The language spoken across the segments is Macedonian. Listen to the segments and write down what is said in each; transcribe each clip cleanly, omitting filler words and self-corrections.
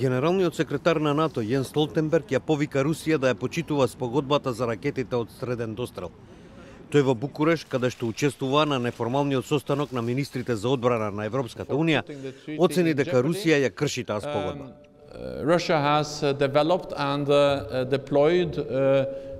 Генералниот секретар на НАТО Јен Столтенберг ја повика Русија да ја почитува спогодбата за ракетите од среден дострел. Тој во Букуреш, каде што учествува на неформалниот состанок на министрите за одбрана на Европската Унија, оцени дека Русија ја крши таа спогодба. Russia has developed and deployed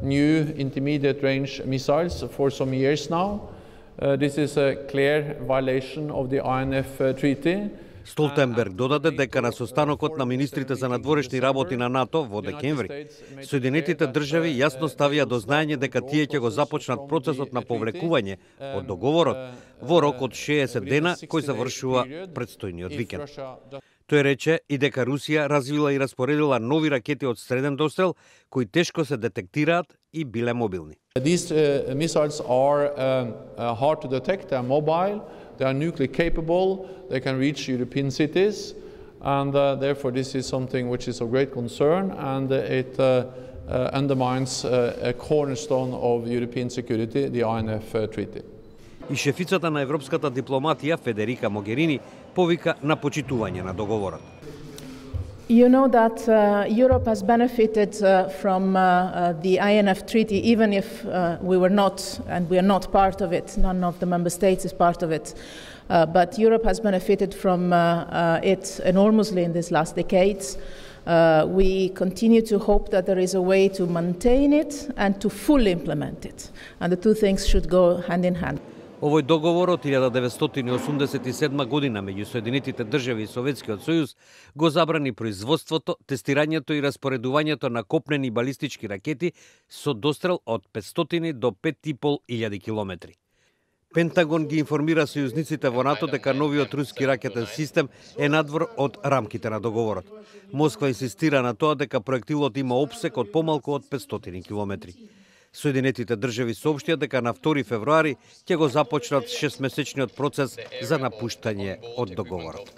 new intermediate range missiles for some years now. This is a clear violation of the INF Treaty. Столтенберг додаде дека на состанокот на министрите за надворешни работи на НАТО во декември, Соединетите држави јасно ставија до знаење дека тие ќе го започнат процесот на повлекување од договорот во рок од 60 дена кој завршува предстојниот викенд. Тој рече и дека Русија развила и распоредила нови ракети од среден дострел кои тешко се детектираат и биле мобилни. These missiles are hard to detect, they are mobile, they are nuclear capable, they can reach European cities, and therefore this is something which is of great concern, and it undermines a cornerstone of European security, the INF Treaty. И шефицата на европската дипломатија Федерика Могерини повика на почитување на договорот. You know that Europe has benefited from the INF Treaty, even if we were not, and we are not part of it. None of the member states is part of it. But Europe has benefited from it enormously in these last decades. We continue to hope that there is a way to maintain it and to fully implement it. And the two things should go hand in hand. Овој договор од 1987 година меѓу Соединетите држави и Советскиот сојуз го забрани производството, тестирањето и распоредувањето на копнени балистички ракети со дострел од 500 до 5.500 километри. Пентагон ги информира сојузниците во НАТО дека новиот руски ракетен систем е надвор од рамките на договорот. Москва инсистира на тоа дека проектилот има опсек од помалку од 500 километри. Соединетите држави соопштија дека на 2 февруари ќе го започнат 6-месечниот процес за напуштање од договорот.